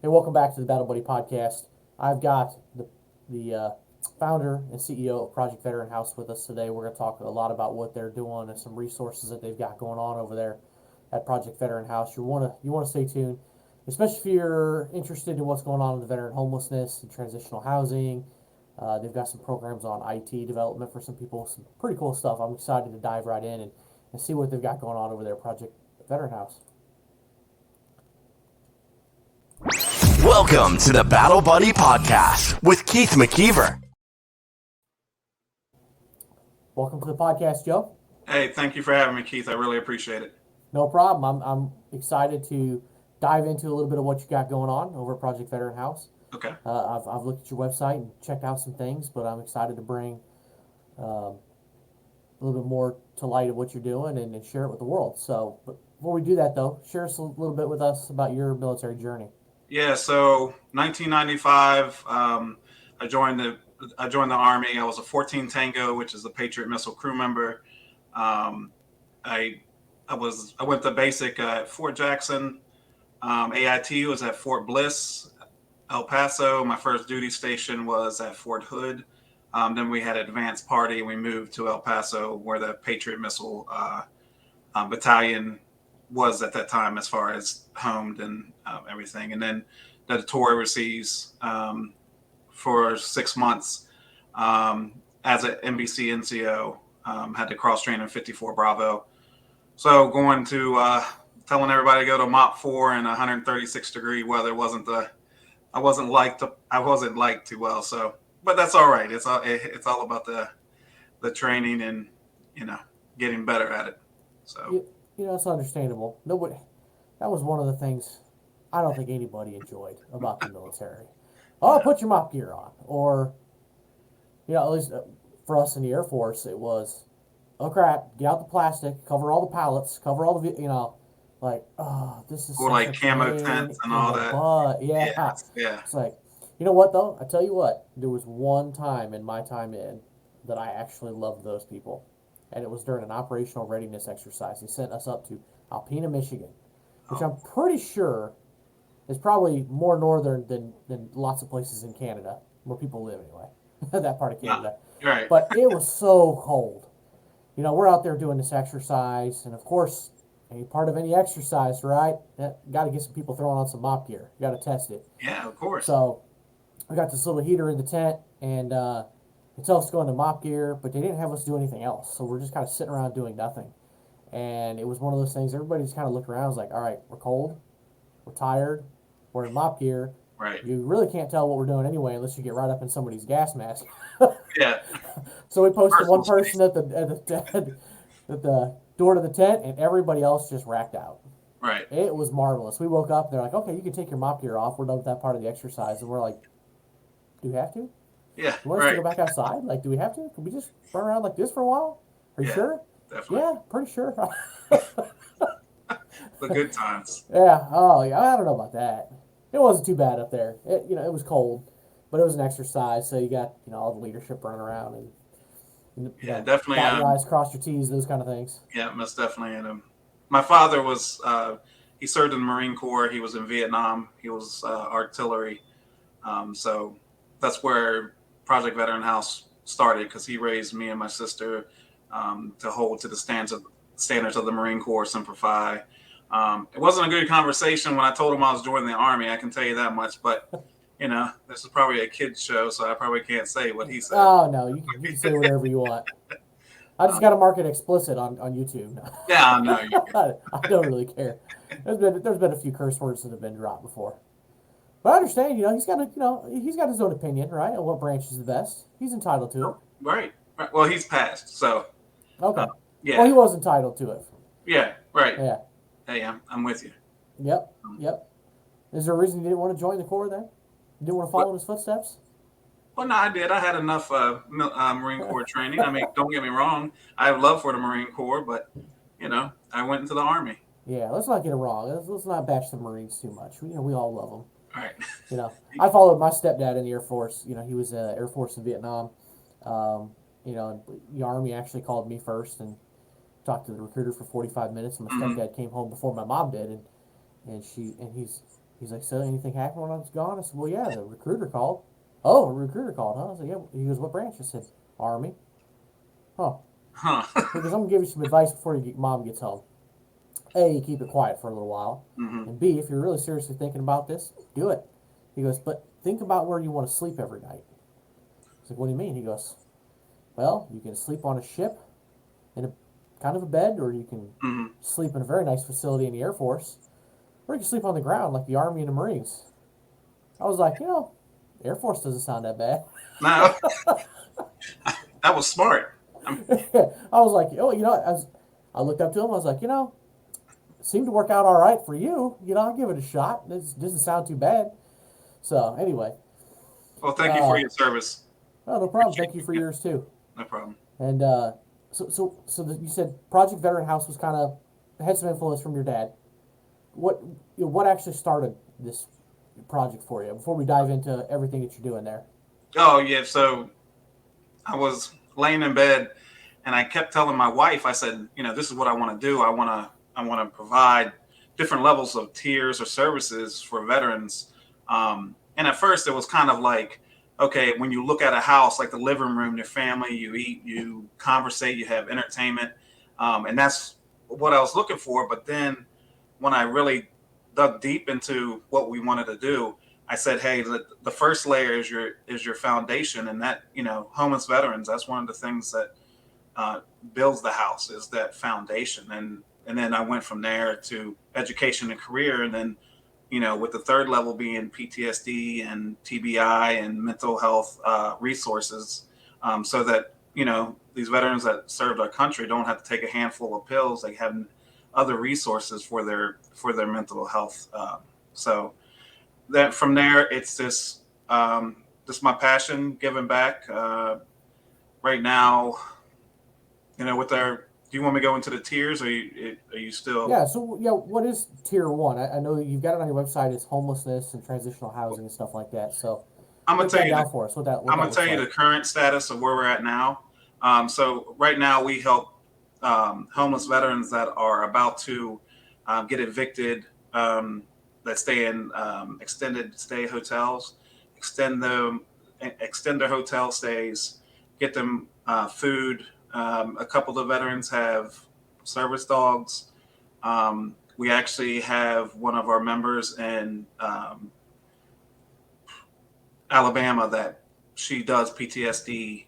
Hey, welcome back to the Battle Buddy podcast. I've got the founder and CEO of Project Veteran House with us today. We're going to talk a lot about what they're doing and some resources that they've got going on over there at Project Veteran House. You want to stay tuned, especially if you're interested in what's going on in the veteran homelessness and transitional housing. They've got some programs on IT development for some people, some pretty cool stuff. I'm excited to dive right in and see what they've got going on over there at Project Veteran House. Welcome to the Battle Buddy Podcast with Keith McKeever. Welcome to the podcast, Joe. Hey, thank you for having me, Keith. I really appreciate it. No problem. I'm excited to dive into a little bit of what you got going on over at Project Veteran House. Okay. I've looked at your website and checked out some things, but I'm excited to bring a little bit more to light of what you're doing and share it with the world. So, but before we do that, though, share us a little bit with us about your military journey. Yeah. So, 1995, I joined the Army. I was a 14 Tango, which is the Patriot missile crew member. Um, I I went to basic at Fort Jackson. AIT was at Fort Bliss, El Paso. My first duty station was at Fort Hood. Then we had advanced party, and we moved to El Paso, where the Patriot missile battalion was at that time, as far as homed and everything. And then did a tour overseas for 6 months as an NBC NCO. Had to cross train in 54 Bravo. So going to telling everybody to go to Mop 4 in 136-degree weather I wasn't liked too well. So, but that's all right. It's all about the training and getting better at it. So It's understandable. Nobody, that was one of the things I don't think anybody enjoyed about the military. Oh, put your mop gear on, or at least for us in the Air Force, it was, oh crap, get out the plastic, cover all the pallets, cover all the, like, oh, this is or such like a camo pain tents and in all the that. butt. Yeah. Yes, yeah. It's like, you know what though? I tell you what, there was one time in my time in that I actually loved those people. And it was during an operational readiness exercise. They sent us up to Alpena, Michigan, which I'm pretty sure is probably more northern than lots of places in Canada where people live anyway. That part of Yeah, Canada. right. But it was so cold. We're out there doing this exercise, and of course, any part of any exercise, right? Got to get some people throwing on some mop gear. You got to test it. Yeah, of course. So we got this little heater in the tent, and they tell us to go into mop gear, but they didn't have us do anything else. So we're just kind of sitting around doing nothing. And it was one of those things. Everybody just kind of looked around. Was like, all right, we're cold, we're tired, we're in mop gear. Right. You really can't tell what we're doing anyway unless you get right up in somebody's gas mask. Yeah. So we posted Personal one person space. at the door to the tent, and everybody else just racked out. Right. It was marvelous. We woke up, they're like, okay, you can take your mop gear off. We're done with that part of the exercise. And we're like, do we have to? Yeah. You want us to go Right. back outside? Like, do we have to? Can we just run around like this for a while? Are you Yeah. sure? Definitely. Yeah, pretty sure. The good times. Yeah. Oh, yeah. I don't know about that. It wasn't too bad up there. It was cold, but it was an exercise. So you got all the leadership running around and Yeah, definitely. dot your I's, cross your T's, those kind of things. Yeah, most definitely. And my father was he served in the Marine Corps. He was in Vietnam. He was artillery. So that's where Project Veteran House started, because he raised me and my sister to hold to the standards of the Marine Corps, Semper Fi. It wasn't a good conversation when I told him I was joining the Army. I can tell you that much. But this is probably a kid's show, so I probably can't say what he said. Oh no, you can say whatever you want. I just got to mark it explicit on YouTube. Yeah, I know. I don't really care. There's been a few curse words that have been dropped before, but I understand. He's got his own opinion, right, on what branch is the best. He's entitled to it. Right. Well, he's passed, so Okay. yeah. Well, he was entitled to it. Yeah. Right. Yeah. Hey, I'm with you. Yep. Yep. Is there a reason you didn't want to join the Corps then? You didn't want to follow in his footsteps? Well, no, I did. I had enough Marine Corps training. I mean, don't get me wrong. I have love for the Marine Corps, but I went into the Army. Yeah. Let's not get it wrong. Let's not bash the Marines too much. We all love them. All right. I followed my stepdad in the Air Force. He was Air Force in Vietnam. And the Army actually called me first and talked to the recruiter for 45 minutes. And my Mm-hmm. stepdad came home before my mom did, and he's He's like, so anything happened when I was gone? I said, well, yeah, the recruiter called. Oh, a recruiter called, huh? I was like, yeah. He goes, what branch? I said, Army. Huh. Huh. He goes, I'm gonna give you some advice before mom gets home. A, keep it quiet for a little while, Hmm. and B, if you're really seriously thinking about this, do it. He goes, but think about where you want to sleep every night. I was like, what do you mean? He goes, well, you can sleep on a ship in a kind of a bed, or you can Hmm. sleep in a very nice facility in the Air Force, or you can sleep on the ground like the Army and the Marines. I was like, Air Force doesn't sound that bad. No, that was smart. I was like, I looked up to him. I was like, it seemed to work out all right for you. I'll give it a shot. This doesn't sound too bad. So anyway, Well, thank you for uh, your service. oh, no problem. Thank you for yours too. No problem. And you said Project Veteran House was kind of had some influence from your dad. What what actually started this project for you? Before we dive into everything that you're doing there. Oh yeah, so I was laying in bed and I kept telling my wife, I said, this is what I want to do. I want to provide different levels of tiers or services for veterans. And at first it was kind of like, okay, when you look at a house, like the living room, your family, you eat, you conversate, you have entertainment. And that's what I was looking for. But then when I really dug deep into what we wanted to do, I said, hey, the first layer is your foundation, and that homeless veterans. That's one of the things that builds the house is that foundation, and then I went from there to education and career, and then with the third level being PTSD and TBI and mental health resources, so that these veterans that served our country don't have to take a handful of pills. They have other resources for their mental health. So that from there, it's just my passion, giving back. Right now, with our, do you want me to go into the tiers, or are you still? Yeah. So yeah, what is tier one? I know you've got it on your website. It's homelessness and transitional housing and stuff like that. So I'm gonna break tell that you the down for us. What I'm that gonna tell looks you like. the current status of where we're at now. So right now we help homeless veterans that are about to get evicted, that stay in extended stay hotels, extend them, extend their hotel stays, get them food. A couple of veterans have service dogs. We actually have one of our members in Alabama that she does PTSD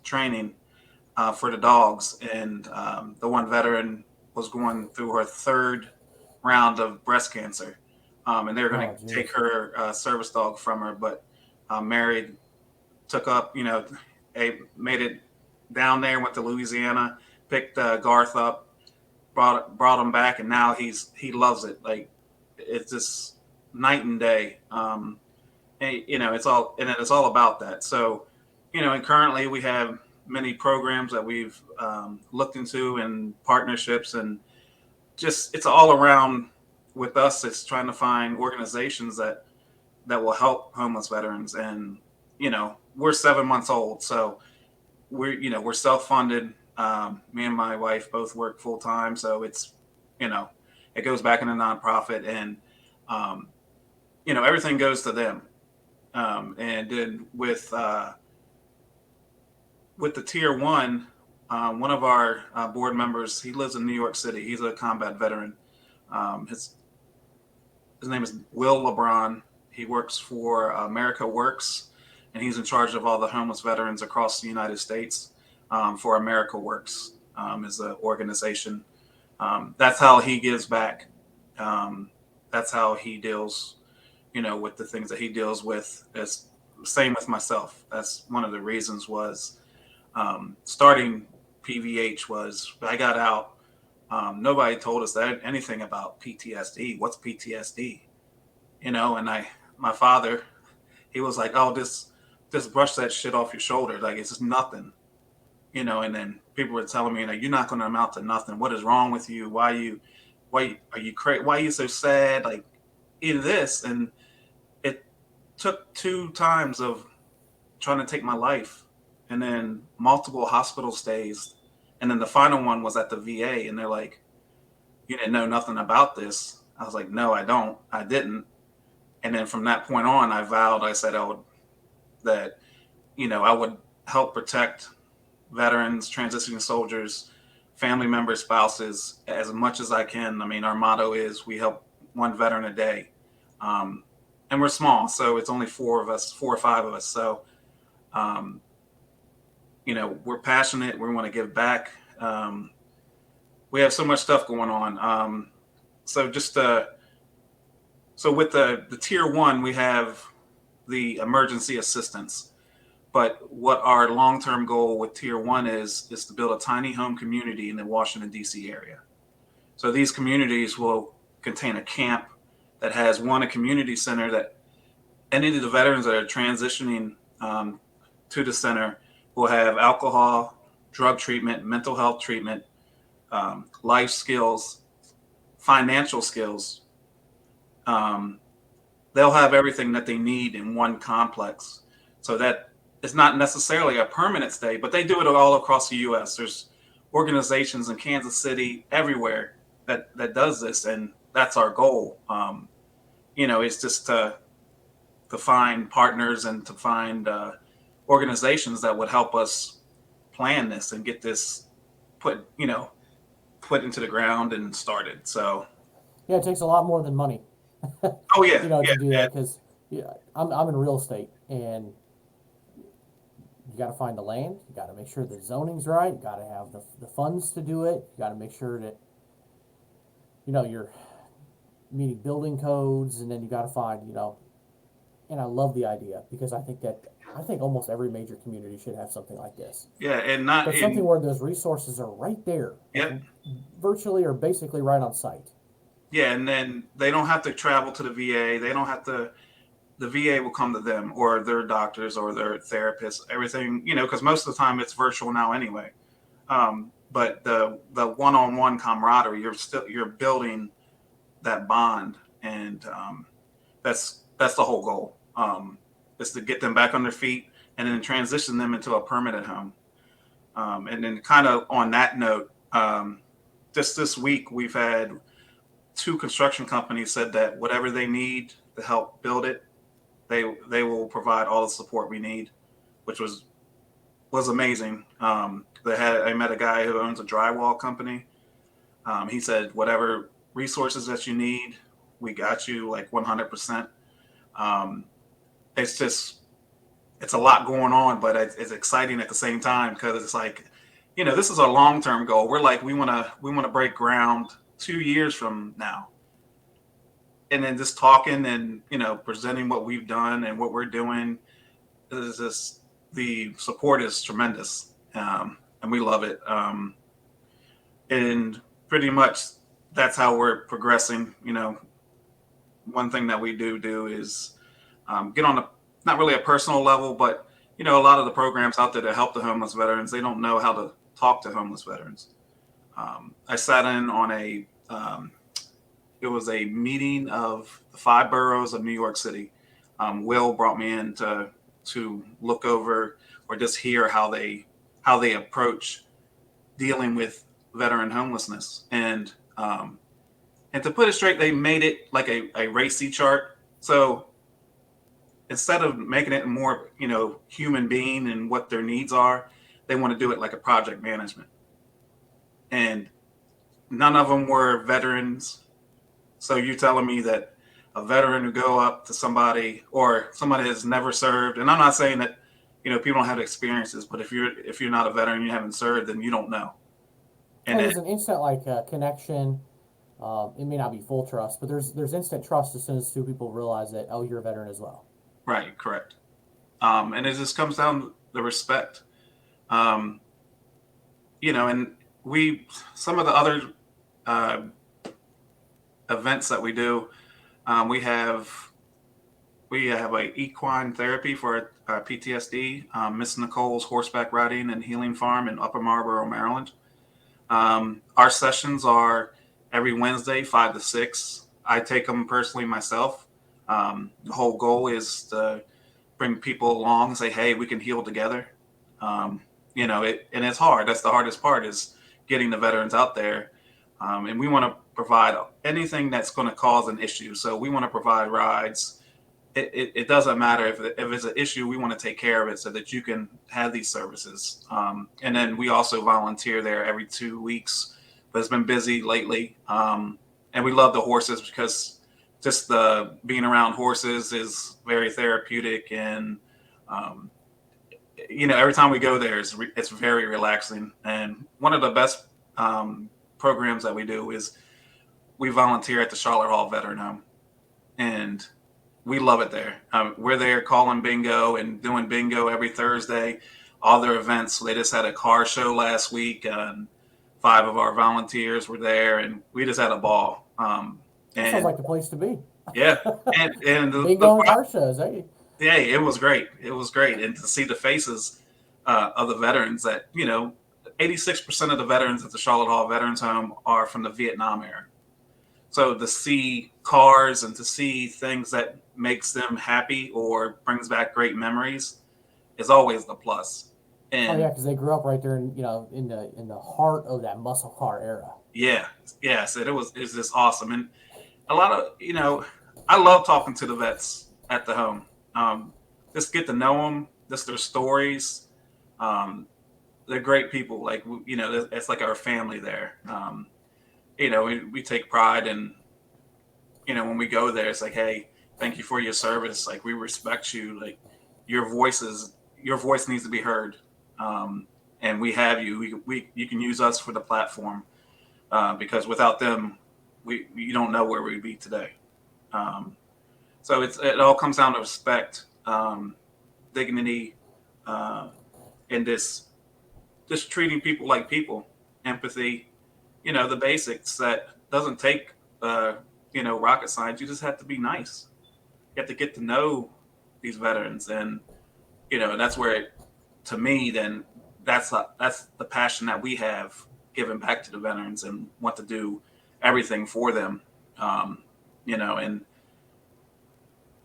training for the dogs, and the one veteran was going through her third round of breast cancer, and they were going Oh, to take geez. her service dog from her, but Mary took up, made it down there, went to Louisiana, picked Garth up, brought him back, and now he loves it. Like it's just night and day. And, it's all about that. So, and currently we have many programs that we've looked into and partnerships, and just it's all around with us. It's trying to find organizations that will help homeless veterans, and we're 7 months old, so we're self-funded. Me and my wife both work full time, so it's you know it goes back in a nonprofit, and um, everything goes to them. And then with the tier one of our board members, he lives in New York City. He's a combat veteran. His name is Will LeBron. He works for America Works, and he's in charge of all the homeless veterans across the United States for America Works is the organization. That's how he gives back. That's how he deals, with the things that he deals with. It's same with myself. That's one of the reasons was starting PVH was I got out. Nobody told us that anything about PTSD. What's PTSD? And my father, he was like, "Oh, just brush that shit off your shoulder. Like it's just nothing." And then people were telling me, "You're not going to amount to nothing. What is wrong with you? Why are you crazy? Why are you so sad? Like, in this." And it took 2 times of trying to take my life, and then multiple hospital stays, and then the final one was at the VA, and they're like, "You didn't know nothing about this." I was like, "No, I don't. I didn't." And then from that point on, I said I would help protect veterans, transitioning soldiers, family members, spouses, as much as I can. I mean, our motto is we help one veteran a day. Um, and we're small, so it's only four or five of us. So, um, we're passionate. We want to give back. We have so much stuff going on. So just so with the tier one, we have the emergency assistance. But what our long-term goal with tier one is to build a tiny home community in the Washington, D.C. area. So these communities will contain a camp that has a community center that any of the veterans that are transitioning to the center will have alcohol, drug treatment, mental health treatment, life skills, financial skills. They'll have everything that they need in one complex. So that it's not necessarily a permanent stay, but they do it all across the U.S. There's organizations in Kansas City, everywhere that does this, and that's our goal. It's just to find partners and to find organizations that would help us plan this and get this put into the ground and started. So Yeah, it takes a lot more than money. oh yeah, To do yeah. that, because I'm in real estate, and you got to find the land. You got to make sure the zoning's right. You got to have the funds to do it. You got to make sure that you're meeting building codes, and then you got to find And I love the idea, because I think almost every major community should have something like this. Yeah, and not But something where those resources are right there, Yep. virtually or basically right on site. Yeah, and then they don't have to travel to the VA. They don't have to. The VA will come to them, or their doctors, or their therapists. Everything, because most of the time it's virtual now anyway. But the one-on-one camaraderie, you're building that bond, and that's the whole goal. Is to get them back on their feet and then transition them into a permanent home. And then, kind of on that note, just this week we've had 2 construction companies said that whatever they need to help build it, they will provide all the support we need, which was amazing. I met a guy who owns a drywall company. He said, whatever resources that you need, we got you, like 100%. It's a lot going on, but it's exciting at the same time, because it's like, this is our long-term goal. We're like, we want to break ground 2 years from now. And then just talking and, presenting what we've done and what we're doing, is just, the support is tremendous. And we love it. And pretty much that's how we're progressing. One thing that we do is get on not really a personal level, but, a lot of the programs out there that help the homeless veterans, they don't know how to talk to homeless veterans. I sat in on it was a meeting of the 5 boroughs of New York City. Will brought me in to look over, or just hear how they approach dealing with veteran homelessness. And to put it straight, they made it like a racy chart. So instead of making it more, human being and what their needs are, they want to do it like a project management. And none of them were veterans. So you're telling me that a veteran who go up to somebody, or somebody has never served, and I'm not saying that, people don't have experiences, but if you're not a veteran, you haven't served, then you don't know. And there's an instant connection. It may not be full trust, but there's instant trust as soon as 2 people realize that, oh, you're a veteran as well. Right, correct. And it just comes down to the respect. And some of the other events that we do, we have a equine therapy for PTSD, Miss Nicole's horseback riding and healing farm in Upper Marlboro, Maryland. Our sessions are every Wednesday, 5 to 6. I take them personally myself. The whole goal is to bring people along and say, hey, we can heal together. And it's hard. That's the hardest part, is getting the veterans out there. And we want to provide anything that's going to cause an issue. So we want to provide rides it doesn't matter if it's an issue, we want to take care of it so that you can have these services. And then we also volunteer there every 2 weeks, but it's been busy lately. And we love the horses because just the being around horses is very therapeutic. And, every time we go there, it's very relaxing. And one of the best programs that we do is we volunteer at the Charlotte Hall Veteran Home. And we love it there. We're there calling bingo and doing bingo every Thursday. All their events. They just had a car show last week, and 5 of our volunteers were there, and we just had a ball. That sounds like the place to be. Yeah, and Bingo and car shows. Hey. Yeah, it was great. It was great, and to see the faces of the veterans. That 86% of the veterans at the Charlotte Hall Veterans Home are from the Vietnam era. So to see cars and to see things that makes them happy or brings back great memories is always the plus. And because they grew up right there in the heart of that muscle car era. Yeah, yes, it's just awesome. And a lot of I love talking to the vets at the home. Just get to know them, just their stories. They're great people. Like it's like our family there. We take pride in, when we go there, it's like, hey, thank you for your service. Like, we respect you. Like, your voice needs to be heard. And we have you. You can use us for the platform because without them, you don't know where we'd be today. So it all comes down to respect, dignity, and just treating people like people, empathy. The basics that doesn't take, rocket science. You just have to be nice. You have to get to know these veterans. And, that's where, to me, then that's the passion that we have giving back to the veterans and want to do everything for them. And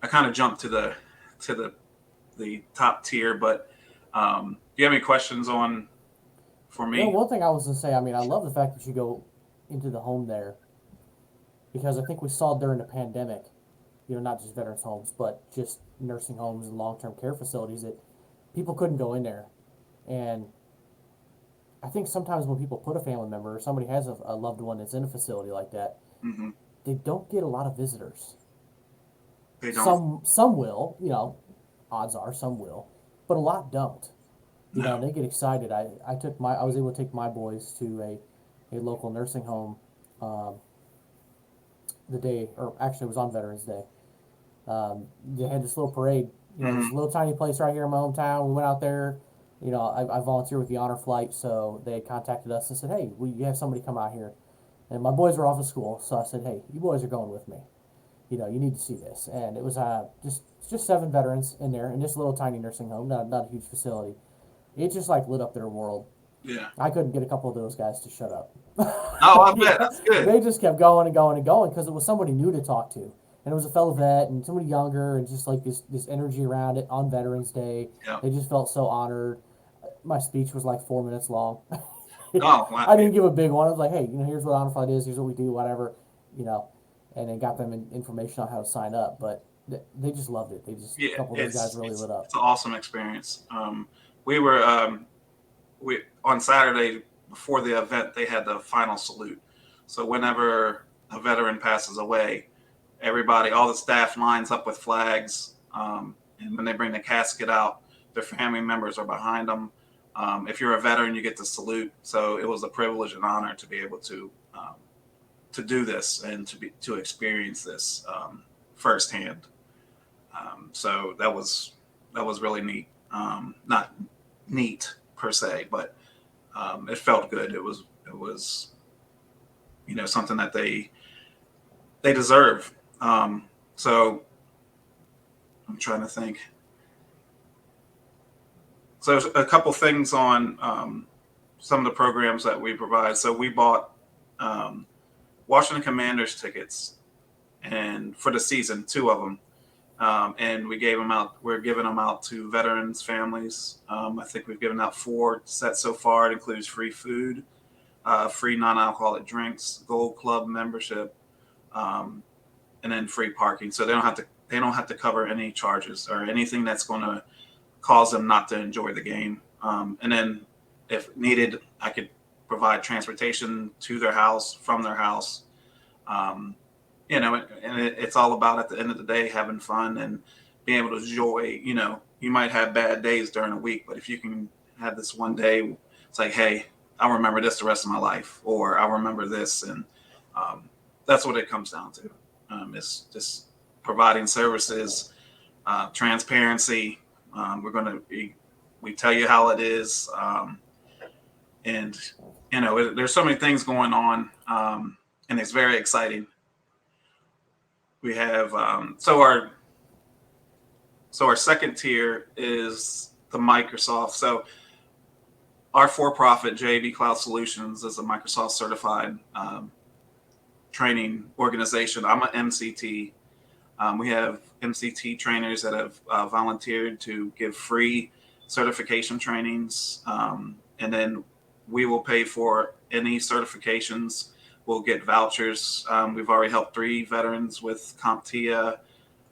I kind of jumped to the top tier, but do you have any questions for me? One thing I was going to say, I love the fact that you go into the home there because I think we saw during the pandemic, not just veterans homes, but just nursing homes and long-term care facilities that people couldn't go in there. And I think sometimes when people put a family member or somebody has a loved one that's in a facility like that, Mm-hmm. they don't get a lot of visitors. They don't. Some will, odds are some will, but a lot don't. No. They get excited. I was able to take my boys to a local nursing home the day, or actually it was on Veterans Day. They had this little parade, this little tiny place right here in my hometown. We went out there. I volunteer with the Honor Flight, so they contacted us and said, hey, you have somebody come out here. And my boys were off of school, so I said, hey, you boys are going with me. You need to see this. And it was just 7 veterans in there in this little tiny nursing home, not a huge facility. It just lit up their world. Yeah. I couldn't get a couple of those guys to shut up. Oh, I bet. That's good. They just kept going and going and going because it was somebody new to talk to. And it was a fellow vet and somebody younger and just this energy around it on Veterans Day. Yeah. They just felt so honored. My speech was 4 minutes long. Oh, wow. I didn't give a big one. I was like, hey, here's what Honor Flight is, here's what we do, whatever, and then got them information on how to sign up. But they just loved it. A couple of those guys really lit up. It's an awesome experience. We were on Saturday before the event, they had the final salute. So whenever a veteran passes away, all the staff lines up with flags. And when they bring the casket out, their family members are behind them. If you're a veteran, you get to salute. So it was a privilege and honor to be able to do this and to experience this firsthand. So that was really neat. Not neat per se, but it felt good. It was something that they deserve. So I'm trying to think. So a couple things on some of the programs that we provide. So we bought Washington Commanders tickets, and for the season, 2 of them, and we gave them out. We're giving them out to veterans' families. I think we've given out 4 sets so far. It includes free food, free non-alcoholic drinks, Gold Club membership, and then free parking. So they don't have to they don't have to cover any charges or anything that's going to cause them not to enjoy the game. And then if needed, I could provide transportation to their house, from their house. It's all about, at the end of the day, having fun and being able to enjoy. You might have bad days during a week, but if you can have this one day, it's like, hey, I'll remember this the rest of my life, or I'll remember this. And that's what it comes down to. It's just providing services, transparency. We tell you how it is. And there's so many things going on, and it's very exciting. We have our second tier is the Microsoft. So our for-profit JB Cloud Solutions is a Microsoft certified training organization. I'm an MCT. We have MCT trainers that have volunteered to give free certification trainings, and then we will pay for any certifications. We'll get vouchers. We've already helped 3 veterans with CompTIA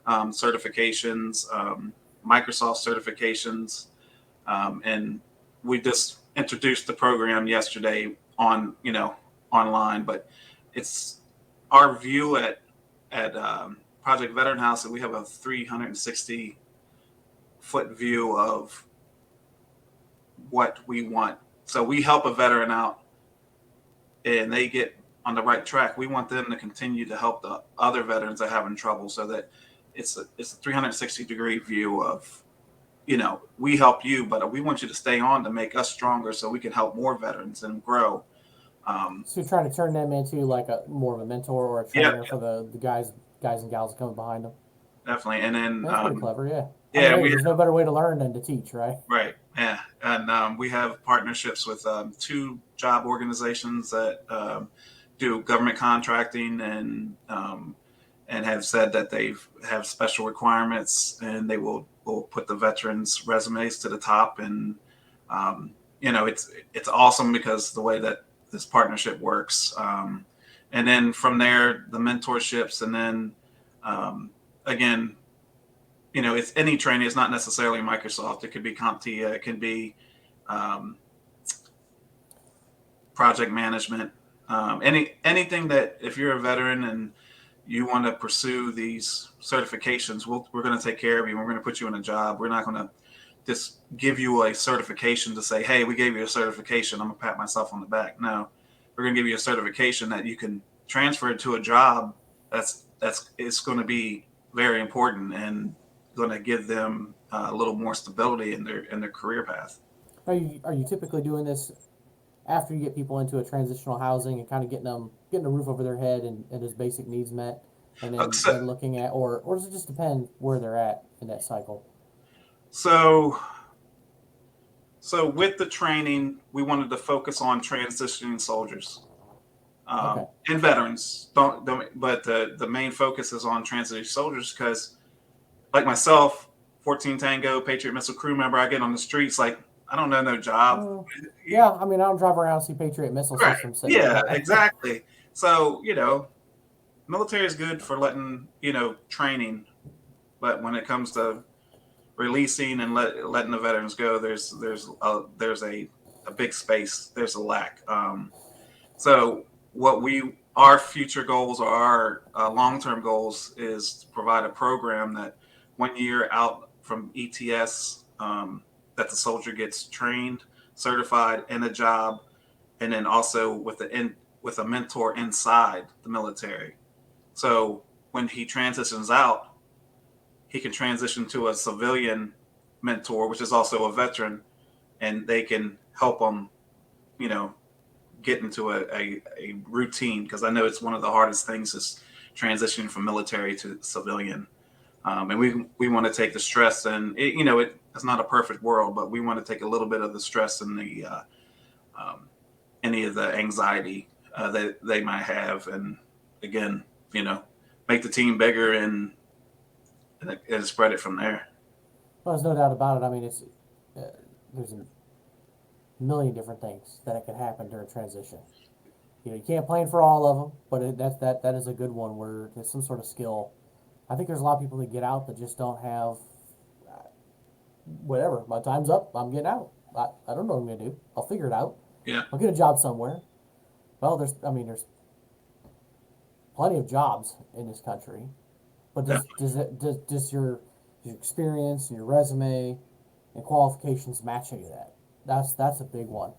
certifications, Microsoft certifications, and we just introduced the program yesterday online. But it's our view at Project Veteran House that we have a 360-foot view of what we want. So we help a veteran out and they get on the right track. We want them to continue to help the other veterans that are having trouble, so that it's a 360-degree view of, we help you, but we want you to stay on to make us stronger so we can help more veterans and grow. So you're trying to turn them into like a more of a mentor or a trainer for the guys and gals coming behind them. Definitely. And then that's pretty clever, yeah. There's no better way to learn than to teach, right? Right. Yeah. And we have partnerships with 2 job organizations that do government contracting, and have said that they have special requirements, and they will put the veterans' resumes to the top. And it's awesome because the way that this partnership works. And then from there, the mentorships, and then again, it's any training. It's not necessarily Microsoft. It could be CompTIA. It can be project management. Anything that, if you're a veteran and you want to pursue these certifications, we're going to take care of you. We're going to put you in a job. We're not going to just give you a certification to say, hey, we gave you a certification, I'm going to pat myself on the back. No, we're going to give you a certification that you can transfer to a job it's going to be very important and going to give them a little more stability in their career path. Are you typically doing this after you get people into a transitional housing and kind of getting a roof over their head and his basic needs met, and then looking at, or does it just depend where they're at in that cycle? So with the training, we wanted to focus on transitioning soldiers and veterans. But the main focus is on transitioning soldiers because, like myself, 14 Tango, Patriot Missile crew member, I get on the streets like, I don't know no job. Yeah, I mean, I don't drive around and see Patriot Missile systems. Yeah, exactly. So, military is good for letting, training. But when it comes to releasing and letting the veterans go, there's a big space. There's a lack. So what our future goals or our long-term goals is to provide a program that 1 year out from ETS, that the soldier gets trained, certified, in a job, and then also with a mentor inside the military. So when he transitions out, he can transition to a civilian mentor, which is also a veteran, and they can help him, get into a routine. Because I know it's one of the hardest things is transitioning from military to civilian. And we want to take the stress, and it's not a perfect world, but we want to take a little bit of the stress and the any of the anxiety that they might have, and again, make the team bigger and spread it from there. Well, there's no doubt about it. I mean, it's there's a million different things that could happen during transition. You can't plan for all of them, but that is a good one where there's some sort of skill I think there's a lot of people that get out that just don't have whatever. My time's up. I'm getting out. I don't know what I'm gonna do. I'll figure it out. Yeah. I'll get a job somewhere. Well, there's plenty of jobs in this country, but Definitely. does your experience and your resume and qualifications match any of that? That's a big one.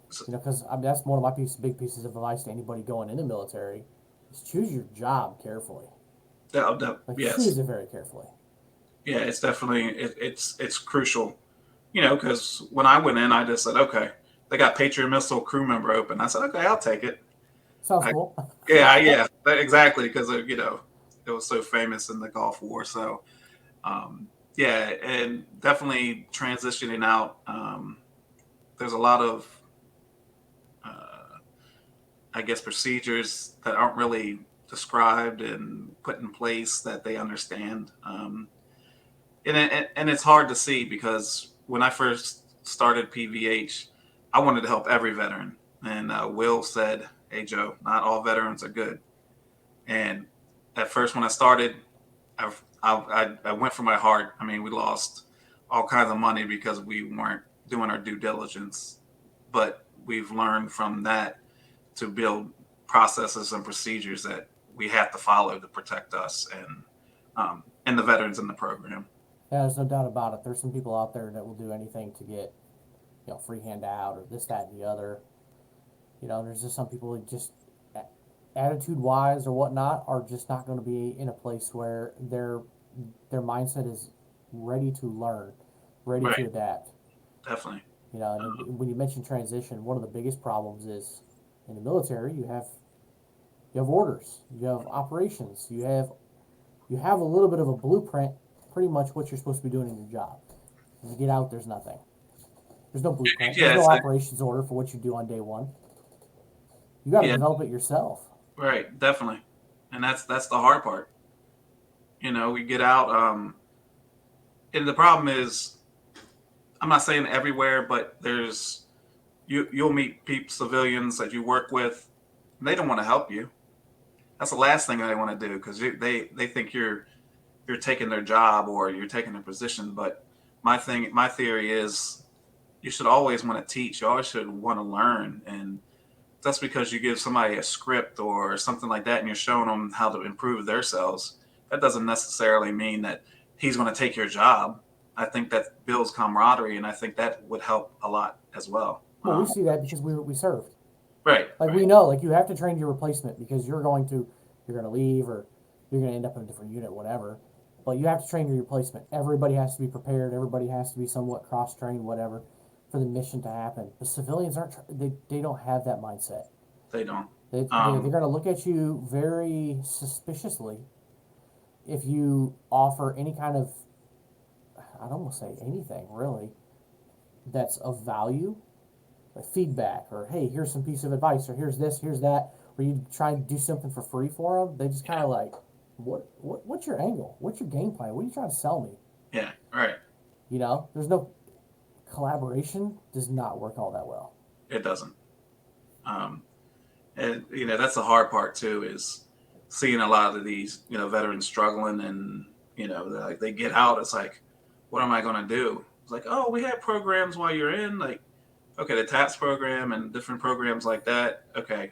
So, Because I mean, that's one of my big pieces of advice to anybody going in the military is choose your job carefully. Like choose yes. it very carefully. Yeah, it's definitely it's crucial. Because when I went in, I just said, okay, they got Patriot missile crew member open. I said, okay, I'll take it. Sounds I, cool. yeah, exactly, because it was so famous in the Gulf War. So yeah, and definitely transitioning out. There's a lot of I guess procedures that aren't really described and put in place that they understand. And it's hard to see because when I first started PVH, I wanted to help every veteran. And Will said, "Hey Joe, not all veterans are good." And at first, when I started, I went for my heart. I mean, we lost all kinds of money because we weren't doing our due diligence, but we've learned from that to build processes and procedures that we have to follow to protect us and the veterans in the program. Yeah, there's no doubt about it. There's some people out there that will do anything to get free handout or this, that, and the other. There's just some people who just attitude wise or whatnot are just not going to be in a place where their mindset is ready to learn, ready to Right, adapt. definitely. And when you mention transition, one of the biggest problems is in the military you have orders, you have operations, you have a little bit of a blueprint, pretty much what you're supposed to be doing in your job. When you get out, there's nothing. There's no blueprint. There's Yeah, no it's like, operations order for what you do on day one. You got to yeah, develop it yourself. right, definitely. And that's the hard part. We get out, and the problem is, I'm not saying everywhere, but you'll meet people, civilians that you work with, and they don't want to help you. That's the last thing they want to do because they think you're taking their job or you're taking their position. But my theory is you should always want to teach. You always should want to learn, and that's because you give somebody a script or something like that, and you're showing them how to improve their selves. That doesn't necessarily mean that he's going to take your job. I think that builds camaraderie, and I think that would help a lot as well. Well, we see that because we served. Right, Like we right. know, like you have to train your replacement because you're going to leave or you're going to end up in a different unit, whatever. But you have to train your replacement. Everybody has to be prepared. Everybody has to be somewhat cross trained, whatever, for the mission to happen. The civilians aren't. They don't have that mindset. They don't. They're going to look at you very suspiciously if you offer any kind of, I'd almost say anything really, that's of value, like feedback, or hey, here's some piece of advice, or here's this, here's that, or you try and do something for free for them. They just kind of like, what's your angle? What's your game plan? What are you trying to sell me? Yeah, right. There's no collaboration. Does not work all that well. It doesn't. Um, and that's the hard part too is seeing a lot of these veterans struggling and like they get out. It's like, what am I going to do? It's like, oh, we have programs while you're in, like, okay, the TAPS program and different programs like that. Okay,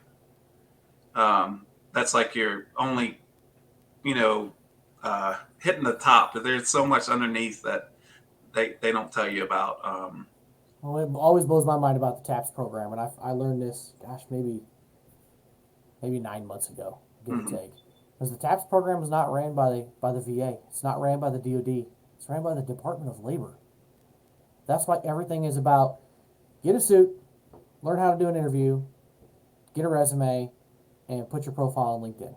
that's like your only you know hitting the top. But there's so much underneath that they don't tell you about. Well, it always blows my mind about the TAPS program, and I learned this, gosh, maybe 9 months ago, give or Mhm. take, because the TAPS program is not ran by the VA. It's not ran by the DoD. It's ran by the Department of Labor. That's why everything is about get a suit, learn how to do an interview, get a resume, and put your profile on LinkedIn.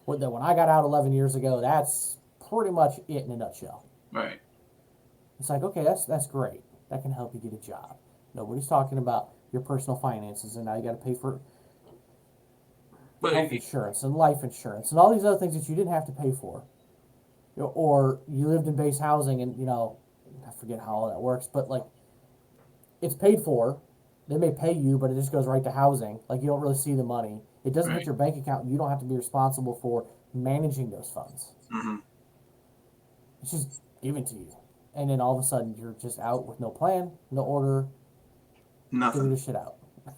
When I got out 11 years ago, that's pretty much it in a nutshell. Right. It's like, okay, that's great. That can help you get a job. Nobody's talking about your personal finances and now you got to pay for But health insurance and life insurance and all these other things that you didn't have to pay for. Or you lived in base housing and, I forget how all that works, but like it's paid for. They may pay you, but it just goes right to housing. Like you don't really see the money. It doesn't hit right. your bank account. You don't have to be responsible for managing those funds. Mm-hmm. It's just given to you. And then all of a sudden you're just out with no plan, no order, figure Nothing. this shit out.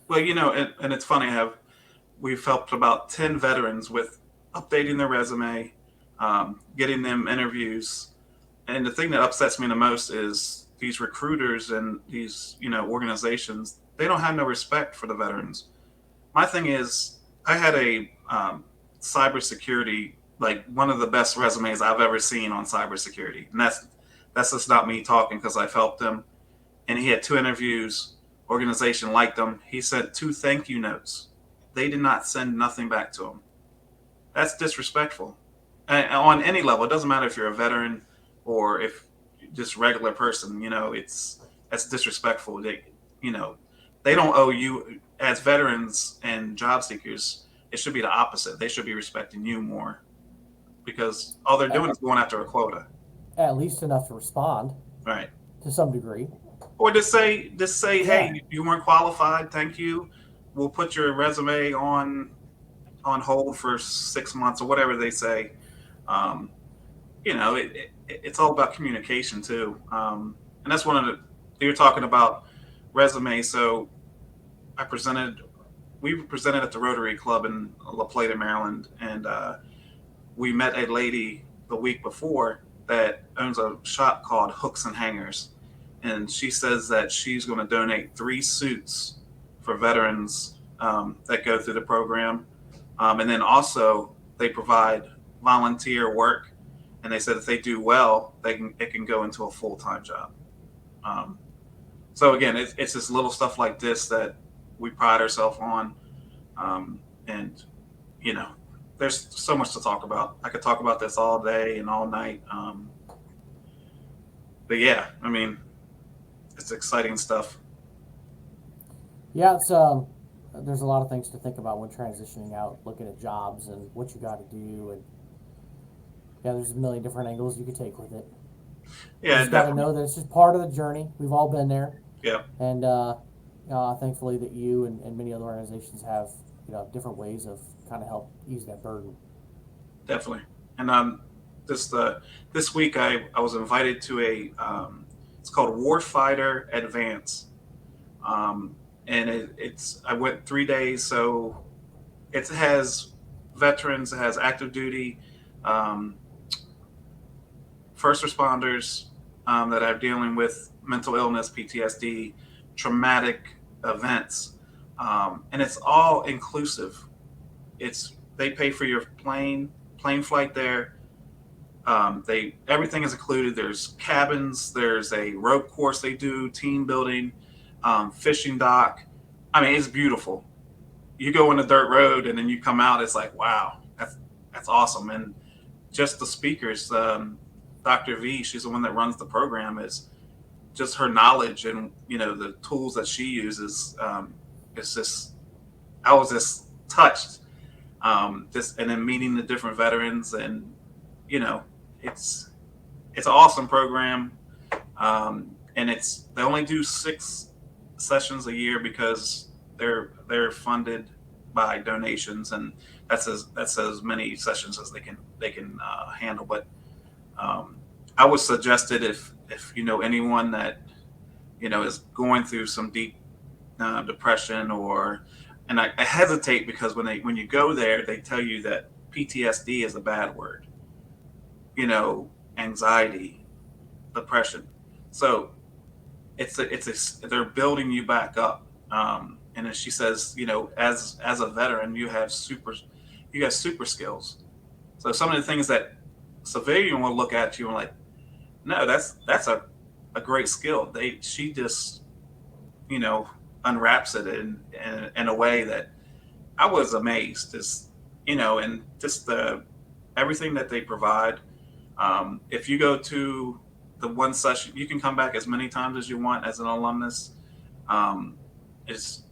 Well, and it's funny how we've helped about 10 veterans with updating their resume, getting them interviews. And the thing that upsets me the most is these recruiters and these, organizations, they don't have no respect for the veterans. My thing is, I had a cybersecurity, like one of the best resumes I've ever seen on cybersecurity. And that's just not me talking because I've helped him. And he had 2 interviews. Organization liked him. He sent 2 thank you notes. They did not send nothing back to him. That's disrespectful. And on any level, it doesn't matter if you're a veteran or if just regular person. That's disrespectful. They don't owe you as veterans and job seekers. It should be the opposite. They should be respecting you more because all they're doing is going after a quota. At least enough to respond, Right. to some degree. Or just say, Yeah. hey, you weren't qualified. Thank you. We'll put your resume on hold for 6 months or whatever they say. Um, it's all about communication too. And that's one of you're talking about resume. So we presented at the Rotary Club in La Plata, Maryland, and we met a lady the week before that owns a shop called Hooks and Hangers. And she says that she's going to donate 3 suits for veterans that go through the program. And then also they provide volunteer work. And they said if they do well, it can go into a full-time job. So again, it's just little stuff like this that we pride ourselves on. And, there's so much to talk about. I could talk about this all day and all night. But yeah, I mean, it's exciting stuff. Yeah, it's there's a lot of things to think about when transitioning out, looking at jobs and what you got to do, and yeah, there's a million different angles you could take with it. You Yeah, just got to definitely. know that it's just part of the journey. We've all been there, Yeah, and thankfully that you and many other organizations have different ways of kind of help ease that burden. definitely. And this week I was invited to a it's called Warfighter Advance. And it's I went 3 days, so it has veterans, it has active duty, um, first responders that are dealing with mental illness, PTSD, traumatic events, and it's all inclusive. They pay for your plane flight there. They everything is included. There's cabins. There's a rope course they do, team building, fishing dock. I mean, it's beautiful. You go on a dirt road and then you come out. It's like, wow, that's awesome. And just the speakers, Dr. V, she's the one that runs the program. Is just her knowledge and the tools that she uses. It's just I was just touched. Just and then meeting the different veterans and you know it's an awesome program. And they only do 6 sessions a year because they're funded by donations, and that's as many sessions as they can handle. But I would suggest it if you know anyone that is going through some deep depression and I hesitate because when you go there they tell you that PTSD is a bad word, anxiety, depression. So they're building you back up. And as she says, as a veteran, you got super skills. So some of the things that civilian will look at you and like, no, that's a great skill. She just, unwraps it in a way that I was amazed. And just everything that they provide. If you go to the one session, you can come back as many times as you want as an alumnus. Um, it's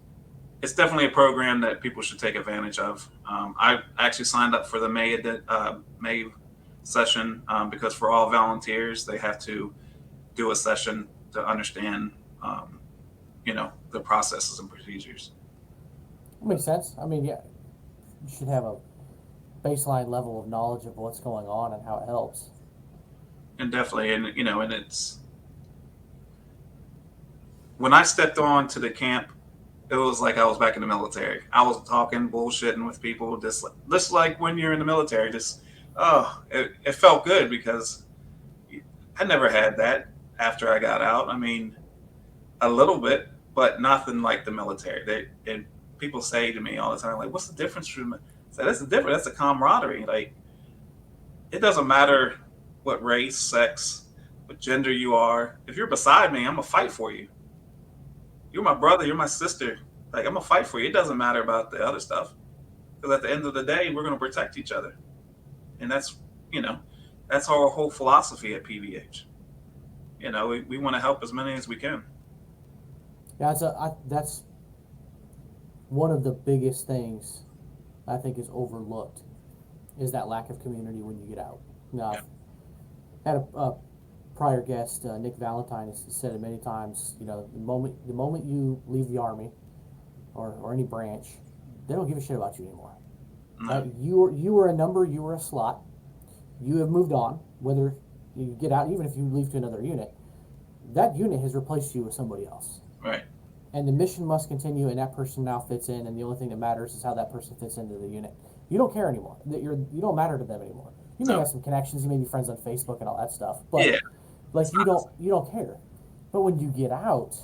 definitely a program that people should take advantage of. I actually signed up for the May session because for all volunteers, they have to do a session to understand, the processes and procedures. It makes sense. I mean, yeah, you should have baseline level of knowledge of what's going on and how it helps. And definitely, and it's when I stepped on to the camp, it was like I was back in the military. I was talking, bullshitting with people, just like when you're in the military. It felt good because I never had that after I got out. I mean, a little bit, but nothing like the military. And people say to me all the time, like, "What's the difference from?" I say, "That's the difference. That's the camaraderie. Like, it doesn't matter what race, sex, what gender you are. If you're beside me, I'm gonna fight for you. You're my brother. You're my sister. Like, I'm gonna fight for you. It doesn't matter about the other stuff because at the end of the day, we're gonna protect each other, and you know, that's our whole philosophy at PVH. We want to help as many as we can. Yeah, that's one of the biggest things I think is overlooked is that lack of community when you get out. Now, Yeah. I've had a prior guest, Nick Valentine, has said it many times. The moment you leave the Army or any branch, they don't give a shit about you anymore. No. You were a number, you were a slot. You have moved on. Whether you get out, even if you leave to another unit, that unit has replaced you with somebody else. Right. And the mission must continue, and that person now fits in, and the only thing that matters is how that person fits into the unit. You don't care anymore. You don't matter to them anymore. You may No. have some connections, you may be friends on Facebook and all that stuff, but Yeah. like you don't care. But when you get out,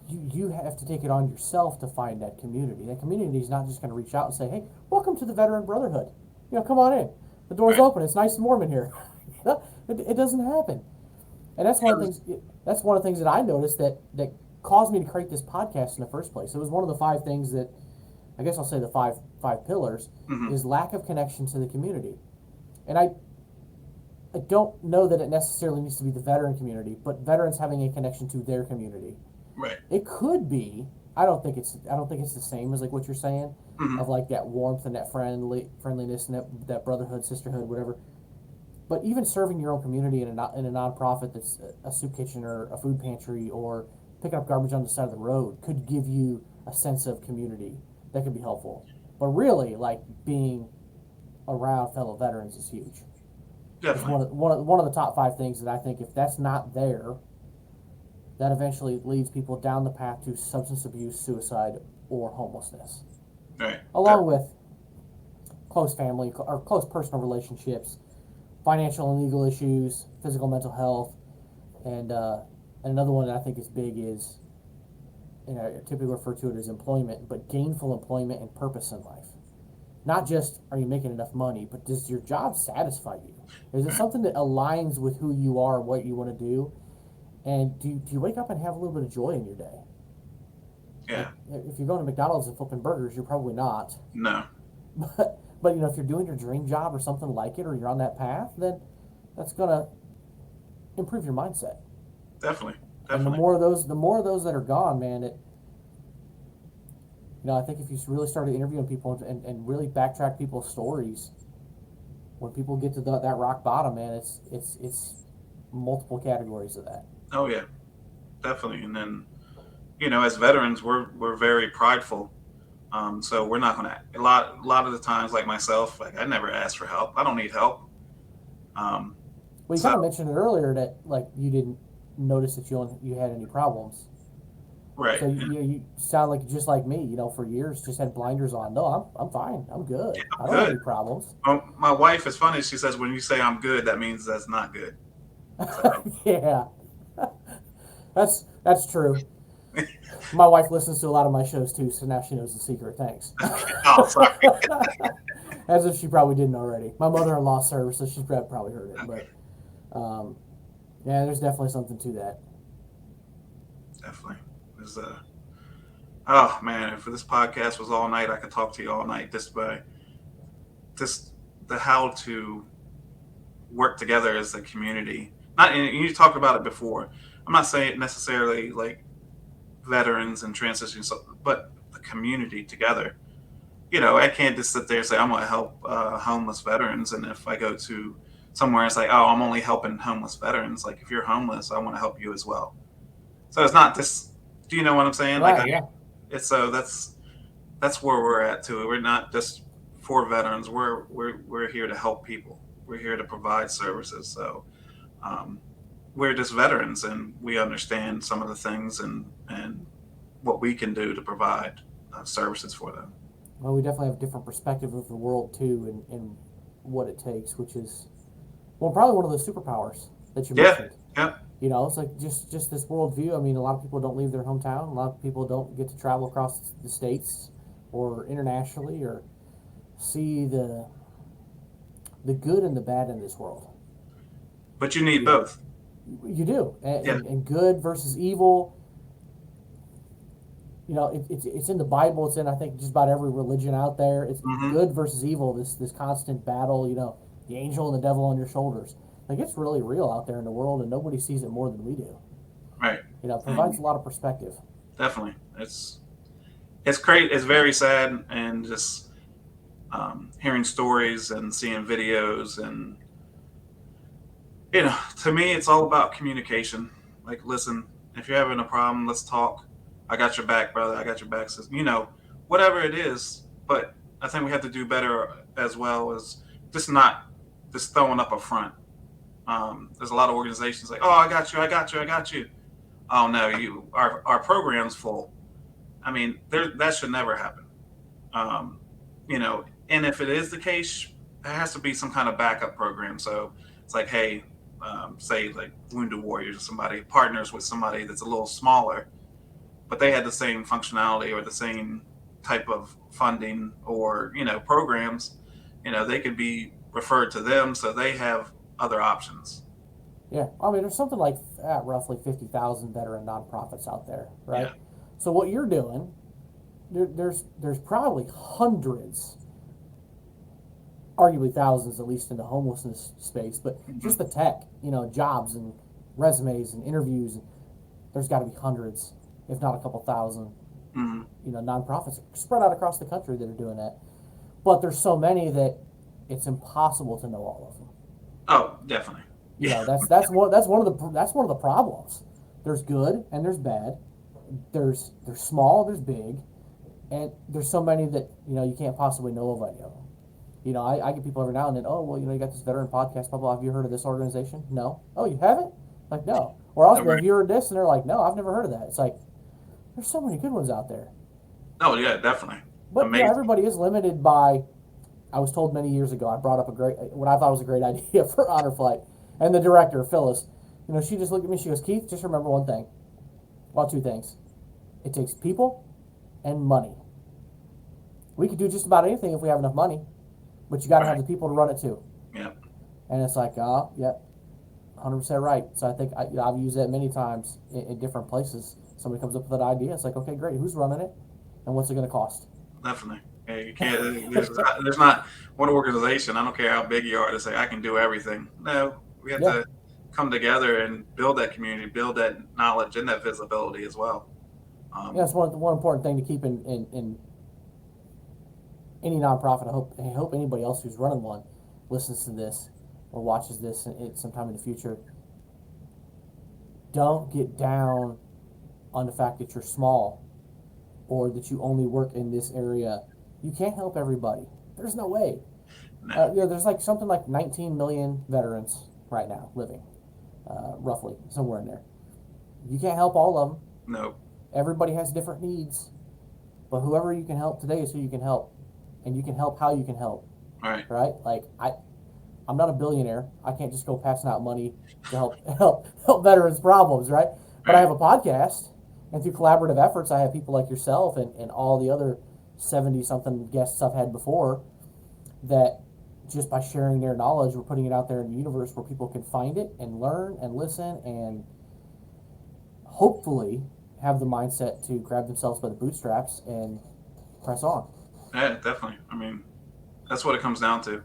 you have to take it on yourself to find that community. That community is not just going to reach out and say, "Hey, welcome to the Veteran Brotherhood. Come on in. The door's Right. open. It's nice and warm in here." It doesn't happen. And that's one of the things. That's one of the things that I noticed that caused me to create this podcast in the first place. It was one of the 5 things that, I guess I'll say the five pillars, Mm-hmm. is lack of connection to the community. And I don't know that it necessarily needs to be the veteran community, but veterans having a connection to their community. Right. It could be. I don't think it's the same as like what you're saying, Mm-hmm. of like that warmth and that friendliness and that brotherhood, sisterhood, whatever. But even serving your own community in a nonprofit that's a soup kitchen or a food pantry or picking up garbage on the side of the road could give you a sense of community that could be helpful. But really, like, being around fellow veterans is huge. It's Definitely. one of the top 5 things that I think if that's not there, that eventually leads people down the path to substance abuse, suicide, or homelessness, Right. along with close family or close personal relationships, financial and legal issues, physical, mental health, and another one that I think is big is, I typically refer to it as employment, but gainful employment and purpose in life. Not just are you making enough money, but does your job satisfy you? Is it something that aligns with who you are, what you want to do, and do you wake up and have a little bit of joy in your day? Yeah. Like, if you're going to McDonald's and flipping burgers, you're probably not. No. But if you're doing your dream job or something like it, or you're on that path, then that's gonna improve your mindset. Definitely. And the Definitely. more of those that are gone, man, I think if you really started interviewing people and really backtrack people's stories, when people get to that rock bottom, man, it's multiple categories of that. Oh yeah. Definitely. And then, as veterans, we're very prideful. So we're not gonna a lot of the times, like myself, like I never ask for help. I don't need help. Well, you So kind of mentioned it earlier that like you didn't notice that you had any problems. right. So you sound like just like me. For years just had blinders on. No, I'm fine. I'm good. I don't have Good. any problems. My wife is funny. She says when you say I'm good, that means that's not good. So, Yeah, that's true. My wife listens to a lot of my shows too, so now she knows the secret. Thanks. oh, sorry. As if she probably didn't already. My mother-in-law serves, so she's probably heard it. But yeah, there's definitely something to that. Definitely. There's oh man, if this podcast was all night, I could talk to you all night just the how to work together as a community. Not and you talked about it before. I'm not saying necessarily like veterans and transitions, but the community together. I can't just sit there and say I'm going to help homeless veterans, and if I go to somewhere and say, "Oh, I'm only helping homeless veterans," like if you're homeless, I want to help you as well. So it's not this. Do you know what I'm saying? Right? Yeah. It's so that's that's where we're at too. We're not just for veterans. We're here to help people. We're here to provide services. So um, we're just veterans, and we understand some of the things and what we can do to provide services for them. Well, we definitely have a different perspective of the world too, and what it takes, which is, well, probably one of those superpowers that you Yeah, mentioned. yeah, You know, it's like just this worldview. I mean, a lot of people don't leave their hometown. A lot of people don't get to travel across the states or internationally or see the good and the bad in this world. but you need You know, both. you do, Yeah. and good versus evil. You know, it's in the Bible. It's in, I think, just about every religion out there. It's Hmm. good versus evil. This constant battle. You know, the angel and the devil on your shoulders. Like, it's really real out there in the world, and nobody sees it more than we do. Right. You know, it provides And a lot of perspective. definitely, it's great. It's very sad, and just hearing stories and seeing videos, and to me, it's all about communication. Like, listen, if you're having a problem, let's talk. I got your back, brother. I got your back, sister. Whatever it is. But I think we have to do better as well as just not just throwing up a front. There's a lot of organizations like, oh, I got you, I got you, I got you. Oh no, our program's full. I mean, that should never happen. Um, and if it is the case, there has to be some kind of backup program. So it's like, hey, say like Wounded Warriors or somebody partners with somebody that's a little smaller, but they had the same functionality or the same type of funding or programs. They could be referred to them so they have other options. Yeah, I mean, there's something like roughly 50,000 veteran nonprofits out there, right? Yeah. So what you're doing, there's probably hundreds, arguably thousands, at least in the homelessness space, but Hmm. just the tech, jobs and resumes and interviews. There's got to be hundreds, if not a couple thousand, Hmm. nonprofits spread out across the country that are doing that. But there's so many that it's impossible to know all of them. Oh, definitely. Yeah. That's one of the problems. There's good and there's bad. There's small, there's big, and there's so many that you can't possibly know of any of them. I get people every now and then. Oh, well, you got this veteran podcast. Blah blah. Have you heard of this organization? No. Oh, you haven't? Like, no. Or All also, right. have you heard this? And they're like, no, I've never heard of that. It's like there's so many good ones out there. Oh, yeah, definitely. But Amazing. everybody is limited by. I was told many years ago. I brought up what I thought was a great idea for Honor Flight, and the director Phyllis. She just looked at me. She goes, Keith, just remember one thing. Well, two things. It takes people and money. We could do just about anything if we have enough money, but you got to have Right. the people to run it too. Yeah. And it's like, yeah, 100% right. So I think I've used that many times in different places. Somebody comes up with an idea. It's like, okay, great. Who's running it, and what's it going to cost? Definitely. Yeah, you can't. There's not one organization. I don't care how big you are to say I can do everything. No, we have Yeah. to come together and build that community, build that knowledge and that visibility as well. Yeah, it's one important thing to keep in any nonprofit. I hope anybody else who's running one listens to this or watches this sometime in the future. Don't get down on the fact that you're small or that you only work in this area. You can't help everybody. There's no way. No, There's like something like 19 million veterans right now living, roughly somewhere in there. You can't help all of them. no, Everybody has different needs, but whoever you can help today is who you can help, and you can help how you can help. all right, Right? Like I'm not a billionaire. I can't just go passing out money to help veterans' problems, right? But I have a podcast, and through collaborative efforts, I have people like yourself and all the other 70 something guests I've had before that just by sharing their knowledge, we're putting it out there in the universe where people can find it and learn and listen and hopefully have the mindset to grab themselves by the bootstraps and press on. yeah, definitely. I mean, that's what it comes down to.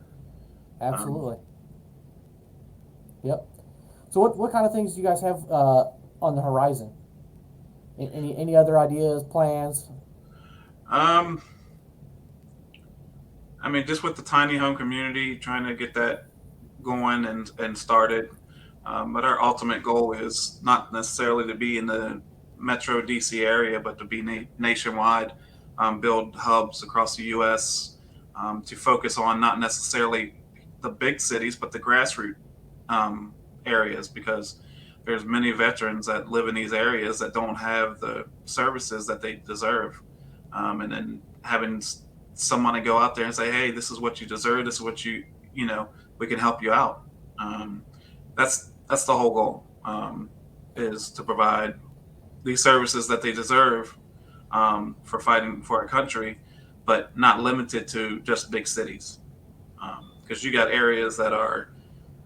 Absolutely. Yep. So what kind of things do you guys have on the horizon? Any other ideas, plans? Um, I mean, just with the tiny home community, trying to get that going and started. But our ultimate goal is not necessarily to be in the Metro DC area, but to be nationwide. build hubs across the U.S. To focus on not necessarily the big cities, but the grassroots areas, because there's many veterans that live in these areas that don't have the services that they deserve. And then having someone to go out there and say, hey, this is what you deserve. This is what we can help you out. Um, that's the whole goal, is to provide these services that they deserve, for fighting for our country, but not limited to just big cities. Because you got areas that are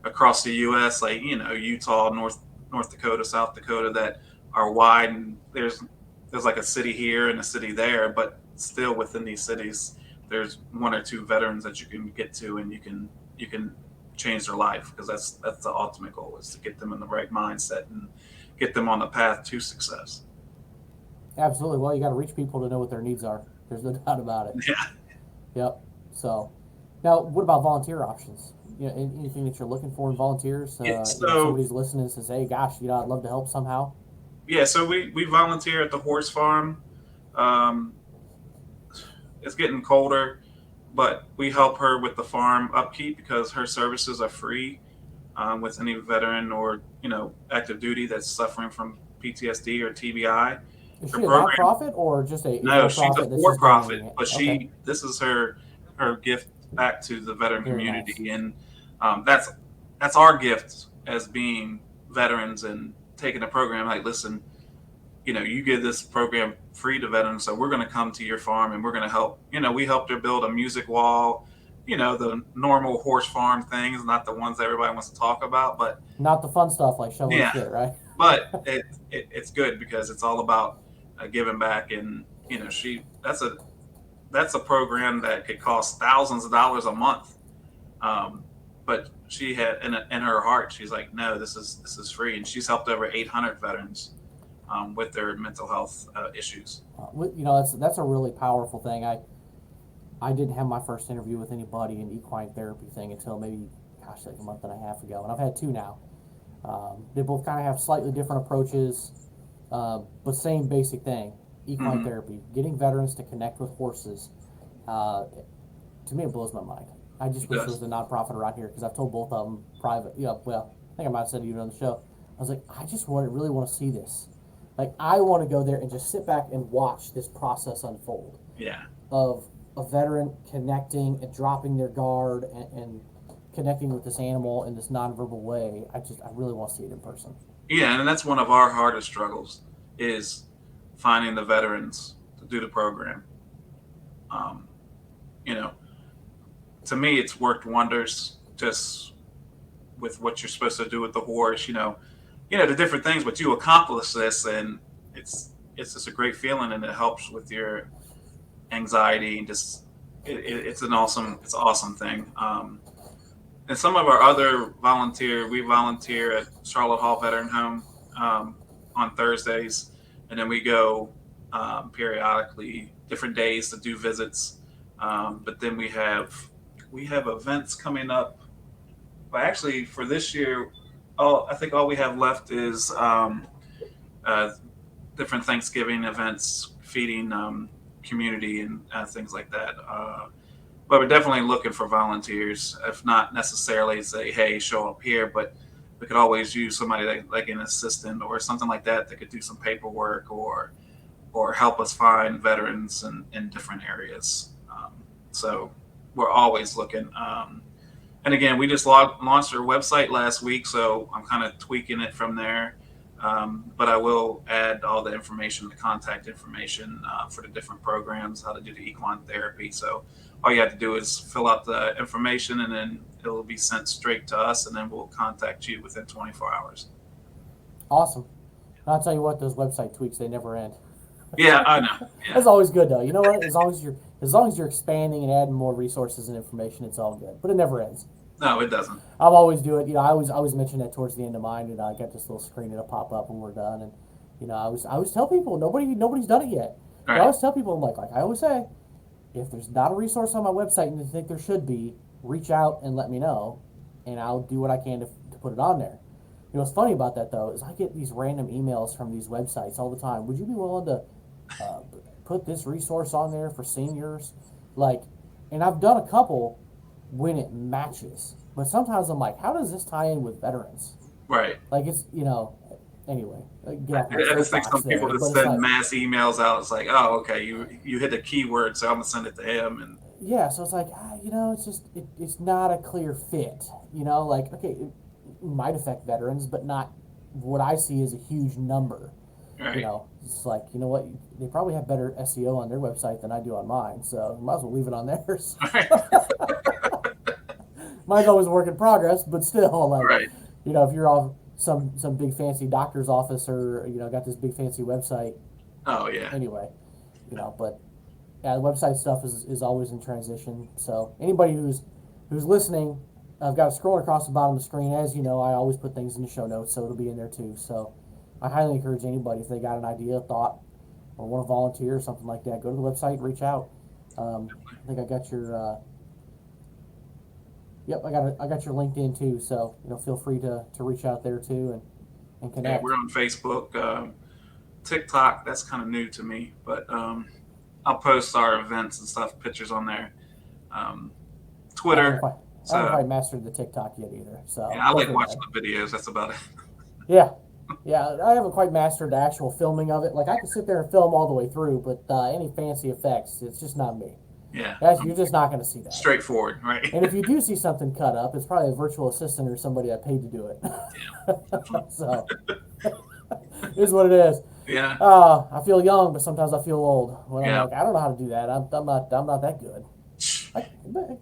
across the U.S., like Utah, North Dakota, South Dakota, that are wide, and there's like a city here and a city there, but still within these cities, there's one or two veterans that you can get to, and you can change their life, because that's the ultimate goal, is to get them in the right mindset and get them on the path to success. Absolutely. Well, you got to reach people to know what their needs are. There's no doubt about it. Yeah. Yep. So, now what about volunteer options? Anything that you're looking for in volunteers? Yeah, If so somebody's listening and says, "Hey, gosh, I'd love to help somehow." yeah, so we volunteer at the horse farm. Um, it's getting colder, but we help her with the farm upkeep, because her services are free, with any veteran or active duty that's suffering from PTSD or TBI. Is Her she a program, nonprofit or just a no, for she's a profit that she's for-profit, donating it? but Okay, this is her gift back to the veteran very nice. community, and that's our gift as being veterans and taking a program. Like, listen, you give this program free to veterans, so we're going to come to your farm and we're going to help. We helped her build a music wall, the normal horse farm things, not the ones that everybody wants to talk about, but Not the fun stuff like shoveling yeah, shit, right? but it's good, because it's all about giving back. And that's a program that could cost thousands of dollars a month. Um, but she had in her heart, she's like, no, this is free, and she's helped over 800 veterans, with their mental health issues. That's a really powerful thing. I didn't have my first interview with anybody in equine therapy thing until maybe, gosh, like a month and a half ago, and I've had two now. They both kind of have slightly different approaches, but same basic thing: equine Hmm. therapy, getting veterans to connect with horses. Uh, to me, it blows my mind. I just It wish there does. was a nonprofit around here, because I've told both of them private. Well, I think I might have said it even on the show. I was like, I just really want to see this. Like, I want to go there and just sit back and watch this process unfold Yeah. of a veteran connecting and dropping their guard and connecting with this animal in this nonverbal way. I really want to see it in person. Yeah, and that's one of our hardest struggles, is finding the veterans to do the program. Um, you know, to me, it's worked wonders, just with what you're supposed to do with the horse. The different things, but you accomplish this, and it's just a great feeling, and it helps with your anxiety, and just it's an awesome thing. And some of our other we volunteer at Charlotte Hall Veteran Home, on Thursdays, and then we go, periodically different days to do visits. But then we have events coming up. But actually, for this year, I think all we have left is, uh, different Thanksgiving events, feeding, community, and things like that. But we're definitely looking for volunteers. If not necessarily say, "Hey, show up here," but we could always use somebody like an assistant or something like that that could do some paperwork, or help us find veterans in different areas. So we're always looking. And again, we just launched our website last week, so I'm kind of tweaking it from there. But I will add all the information, the contact information, for the different programs, how to do the equine therapy. So all you have to do is fill out the information, and then it will be sent straight to us, and then we'll contact you within 24 hours. Awesome. And I'll tell you what, those website tweaks, they never end. Yeah, I know. That's Yeah. always good though. You know what? As long as you're expanding and adding more resources and information, it's all good. But it never ends. No, it doesn't. I'm always do it. I always mention that towards the end of mine. I got this little screen that'll pop up when we're done, and I always tell people nobody's done it yet. All But I right. always tell people, I'm like I always say, if there's not a resource on my website and you think there should be, reach out and let me know, and I'll do what I can to put it on there. What's funny about that though is I get these random emails from these websites all the time. Would you be willing to uh, put this resource on there for seniors, like, and I've done a couple when it matches, but sometimes I'm like, how does this tie in with veterans? Right. Like, it's, anyway, get off my I just think soapbox some there, people just but it's send like, mass emails out. It's like, oh, okay, you hit the keyword, so I'm gonna send it to him. And yeah, so it's like, it's just, it's not a clear fit, like, okay, it might affect veterans, but not what I see as a huge number. right, It's like, you know what, they probably have better SEO on their website than I do on mine, so might as well leave it on theirs. right, Mine's always a work in progress, but still, like, right. if you're off some big fancy doctor's office or, got this big fancy website, Oh yeah, anyway, but yeah, the website stuff is always in transition. So anybody who's listening, I've got it scrolling across the bottom of the screen. As you know, I always put things in the show notes, so it'll be in there too. So I highly encourage anybody, if they got an idea, thought, or want to volunteer or something like that, go to the website and reach out. I think I got your yep, I got your LinkedIn too. So feel free to reach out there too and yeah. connect. We're on Facebook, TikTok. That's kind of new to me, but I'll post our events and stuff, pictures on there. Twitter. I haven't So quite mastered the TikTok yet either. So yeah, I like hopefully, watching the videos. That's about it. yeah, yeah. I haven't quite mastered the actual filming of it. Like, I can sit there and film all the way through, but any fancy effects, it's just not me. Yeah, You're just not going to see that. straightforward, right? And if you do see something cut up, it's probably a virtual assistant or somebody I paid to do it. So, it is what it is. Yeah, I feel young, but sometimes I feel old. When I'm yeah. like, I don't know how to do that. I'm not that good. I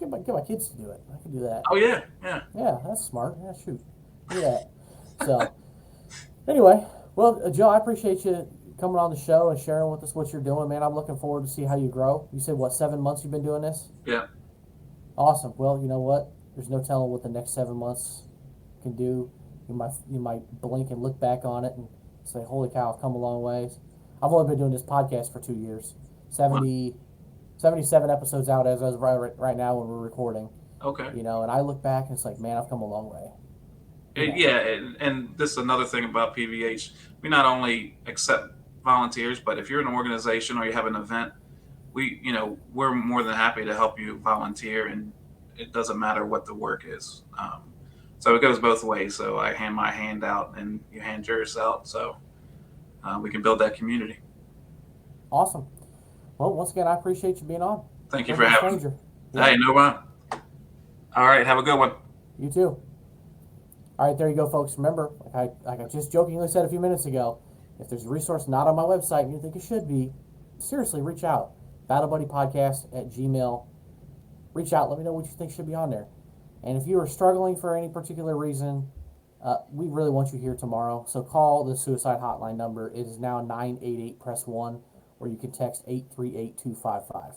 get my kids to do it. I can do that. Oh yeah, yeah. Yeah, that's smart. Yeah, shoot. Look at that. So, anyway, well, Joe, I appreciate you coming on the show and sharing with us what you're doing, man. I'm looking forward to see how you grow. You said, what, 7 months you've been doing this? Yeah. Awesome. Well, you know what? There's no telling what the next 7 months can do. You might blink and look back on it and say, holy cow, I've come a long ways. I've only been doing this podcast for 2 years. 77 episodes out as of right now when we're recording. Okay. And I look back and it's like, man, I've come a long way. Yeah, and this is another thing about PVH. We not only accept volunteers, but if you're an organization or you have an event, we're more than happy to help you volunteer, and it doesn't matter what the work is. So it goes both ways. So I hand my hand out, and you hand yours out, so we can build that community. Awesome. Well, once again, I appreciate you being on. Thank you for having me. Yeah. Hey, no problem. All right, have a good one. You too. All right, there you go, folks. Remember, like I just jokingly said a few minutes ago, if there's a resource not on my website and you think it should be, seriously, reach out. BattleBuddyPodcast@gmail. Reach out. Let me know what you think should be on there. And if you are struggling for any particular reason, we really want you here tomorrow. So call the suicide hotline number. It is now 988 press 1, or you can text 838-255.